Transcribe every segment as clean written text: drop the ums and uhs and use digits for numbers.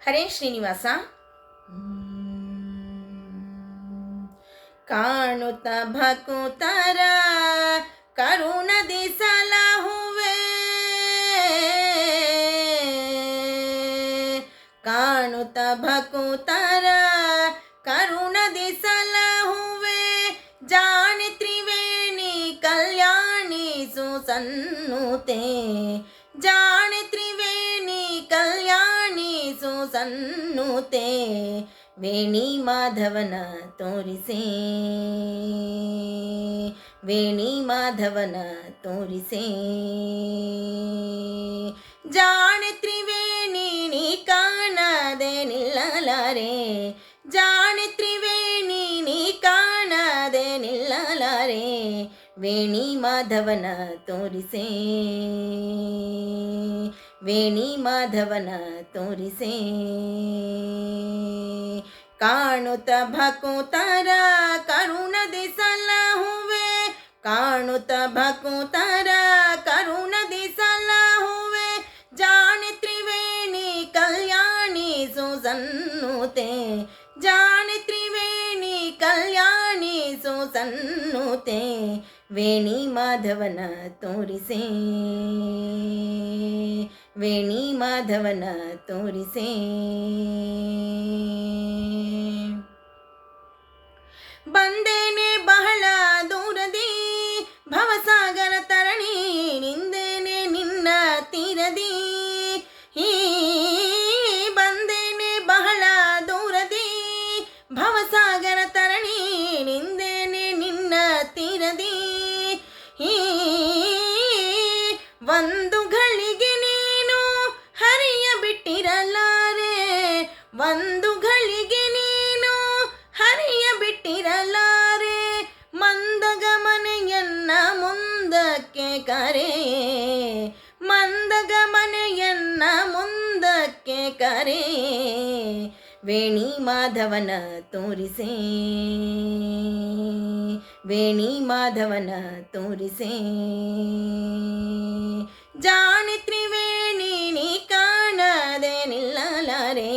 ಹರೇ ಶ್ರೀನಿವಾಸ. ಕಾಣುತ್ತ ಭಕುತರ ಕರುಣದಿ ಸಲಹುವೆ, ಕಾಣುತ್ತ ಭಕುತರ ಕರುಣದಿ ಸಲಹುವೆ, ಜಾಣಿ ತ್ರಿವೇಣಿ ಕಲ್ಯಾಣಿ ಸುಸನ್ನುತೆ, ಜಾಣಿ ತ್ರಿವೇಣಿ ಕಲ್ಯಾಣಿ ಸುಸನ್ನುತೆ, ವೇಣಿ ಮಾಧವನ ತೋರಿಸೆ, ವೇಣಿ ಮಾಧವನ ತೋರಿಸೆ, ಜಾಣೆ ತ್ರಿವೇಣಿ ನೀ ಕಾಣದೆ ನಿಲ್ಲಲಾರೆ, ಜಾಣೆ ತ್ರಿವೇಣಿ ನೀ ಕಾಣದೆ ನಿಲ್ಲಲಾರೆ, ವೇಣಿ ಮಾಧವನ ತೋರಿಸೆ, ವೇಣಿ ಮಾಧವನ ತೋರಿಸೆ, ಕಾಣುತ್ತ ಭಕುತರ ಕರುಣದಿ ಸಲಹುವೆ, ಕಾಣುತ್ತ ಭಕುತರ ಕರುಣದಿ ಸಲಹುವೆ, ಜಾಣೆ ತ್ರಿವೇಣಿ ಕಲ್ಯಾಣಿ ಸುಸನ್ನುತೆ, ಜಾಣೆ ತ್ರಿವೇಣಿ ಕಲ್ಯಾಣಿ ಸುಸನ್ನುತೆ, ವೇಣಿ ಮಾಧವನ ತೋರಿಸೆ, ವೇಣಿ ಮಾಧವನ ತೋರಿಸೆ, ಬಂದೇನೆ ಬಹಳ ದೂರದಿ ಭವಸಾಗರ ತರಣಿ, ನಿಂದೇನೆ ನಿನ್ನ ತೀರದಿ, ಬಂದೇನೆ ಬಹಳ ದೂರದಿ ಭವಸಾಗರ ತರಣಿ, ನಿಂದೇನೆ ನಿನ್ನ ತೀರದಿ, ಒಂದು ಘಳಿಗೆ ನೀನು ಹರಿಯ ಬಿಟ್ಟಿರಲಾರೆ, ಒಂದು ಘಳಿಗೆ ನೀನು ಹರಿಯ ಬಿಟ್ಟಿರಲಾರೆ, ಮಂದಗಮನೆಯನ್ನ ಮುಂದಕ್ಕೆ ಕರೆ, ಮಂದಗಮನೆಯನ್ನ ಮುಂದಕ್ಕೆ ಕರೆ, ವೇಣಿ ಮಾಧವನ ತೋರಿಸೆ, ವೇಣಿ ಮಾಧವನ ತೋರಿಸೆ, ಜಾಣೆ ತ್ರಿವೇಣಿ ನೀ ಕಾಣದೆ ನಿಲ್ಲಲಾರೆ,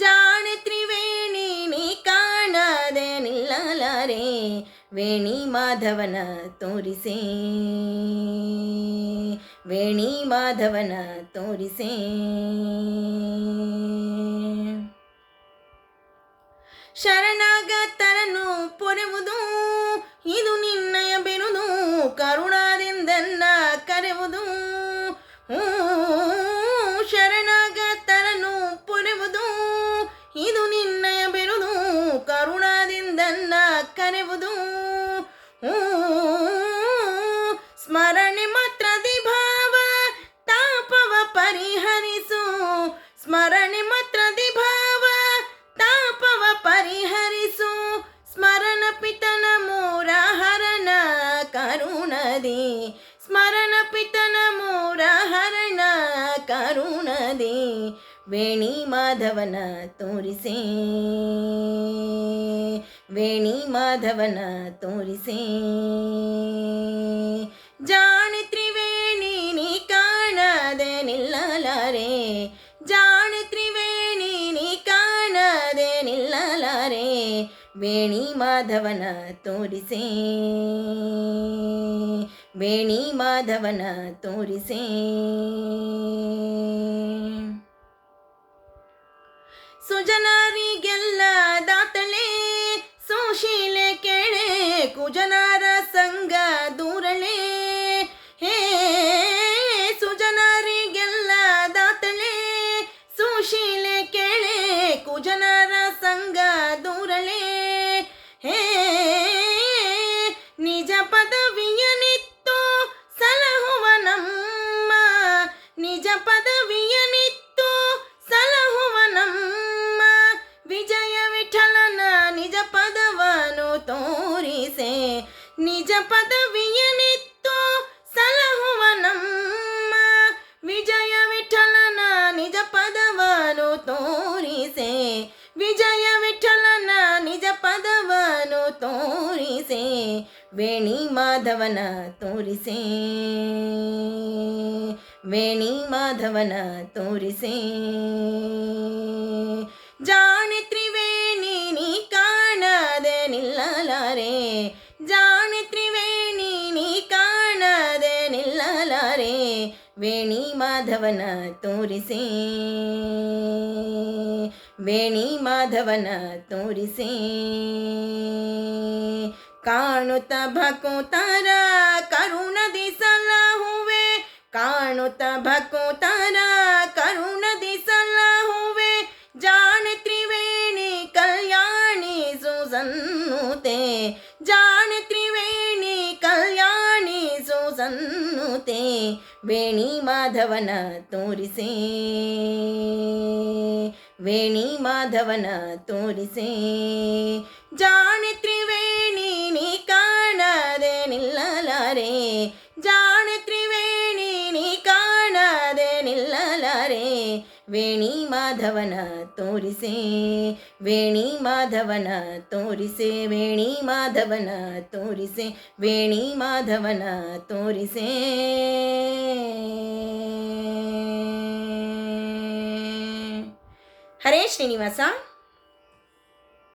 ಜಾಣೆ ತ್ರಿವೇಣಿ ನೀ ಕಾಣದೆ ನಿಲ್ಲಲಾರೆ, ವೇಣಿ ಮಾಧವನ ತೋರಿಸೆ, ವೇಣಿ ಮಾಧವನ ತೋರಿಸೆ, ಶರಣಾಗತರನ್ನು ಪೊರೆವುದು ಇದು ನಿನ್ನಯ ಬಿರುದು, ಕರುಣಾದಿಂದನ್ನ ಕರೆವುದು, ಶರಣಾಗತರನ್ನು ಪೊರೆವುದು ಇದು ನಿನ್ನಯ ಬಿರುದು, ಕರುಣಾದಿಂದನ್ನ ಕರೆವುದು, ಸ್ಮರಣೆ ಮಾತ್ರದಿ ಭಾವ ತಾಪವ ಪರಿಹರಿಸು, ಸ್ಮರಣೆ ಮಾತ್ರದಿ ಭಾವ ತಾಪವ ಪರಿಹರಿಸು, ಸ್ಮರಣ ಪಿತನ ಮೂರ ಹರಣ ಕರುಣದಿ, ಸ್ಮರಣ ಪಿತನ ಮೂರ ಹರಣ ಕರುಣದಿ, ವೇಣಿ ಮಾಧವನ ತೋರಿಸೆ, ವೇಣಿ ಮಾಧವನ ತೋರಿಸೆ, ಜಾಣೆ ತ್ರಿವೇಣಿ ನೀ ಕಾಣದೆ ನಿಲ್ಲಲಾರೆ, ಜಾಣೆ ತ್ರಿವೇಣಿ ನೀ ಕಾಣದೆ ನಿಲ್ಲಲಾರೆ, ವೇಣಿ ಮಾಧವನ ತೋರಿಸೆ, ವೇಣಿ ಮಾಧವನ ತೋರಿಸೆ, ಸುಜನರಿಗೆಲ್ಲ ದಾತಳೆ ಸುಶೀಲೆ ಕೆಳೆ, ಕುಜನರ ಸಂಗ ದೂರಳೆ, ಹೇ ಸುಜನರಿಗೆಲ್ಲ ದಾತಳೆ ಸುಶೀಲೆ ಕೆಳೆ, ಕುಜನರ ಸಂಗ ದೂರಳೆ, ಹೇ ನಿಜ ಪದವಿಯ ನಿತ್ತು ಸಲಹುವ ನಮ್ಮ, ನಿಜ ಪದವಿಯ ನಿತ್ತು ಸಲಹುವ ನಮ್ಮ, ವಿಜಯ ವಿಠಲನ ನಿಜ ಪದವನು ತೋರಿಸೆ, ನಿಜ ಪದವಿಯ ನಿತ್ತು ಸಲಹುವ ನಮ್ಮ, ವಿಜಯ ವಿಠಲನ ನಿಜ ಪದವನು ತೋರಿಸೆ, ವಿಜಯ ವಿಠಲನ ನಿಜ ಪದವನು ತೋರಿಸೆ, ವೇಣಿ ಮಾಧವನ ತೋರಿಸೆ, ವೇಣಿ ಮಾಧವನ ತೋರಿಸೆ. ಮಾಧವನ ತೋರಿಸೆ, ವೇಣಿ ಮಾಧವನ ತೋರಿಸೆ. ಕಾಣುತ್ತ ಭಕುತರ ಕರುಣದಿ ಸಲಹುವೆ, ಕಾಣುತ್ತ ಭಕುತರ ಕರುಣದಿ ಸಲಹುವೆ. ಜಾಣೆ ತ್ರಿವೇಣಿ ಕಲ್ಯಾಣಿ ಸುಸನ್ನುತೆ, ಜಾಣೆ ತ್ರಿವೇಣಿ ಕಲ್ಯಾಣಿ ಸುಸನ್ನುತೆ. ವೇಣಿ ಮಾಧವನ ತೋರಿಸೆ, ವೇಣಿ ಮಾಧವನ ತೋರಿಸೆ. ಜಾಣೆ ತ್ರಿವೇಣಿ ನೀ ಕಾಣದೆ ನಿಲ್ಲಲಾರೆ, ಜಾಣೆ ತ್ರಿವೇಣಿ ನೀ ಕಾಣದೆ ನಿಲ್ಲಲಾರೆ. ವೇಣಿ ಮಾಧವನ ತೋರಿಸೆ, ವೇಣಿ ಮಾಧವನ ತೋರಿಸೆ, ವೇಣಿ ಮಾಧವನ ತೋರಿಸೆ, ವೇಣಿ ಮಾಧವನ ತೋರಿಸೆ. ಹರೇ ಶ್ರೀನಿವಾಸ.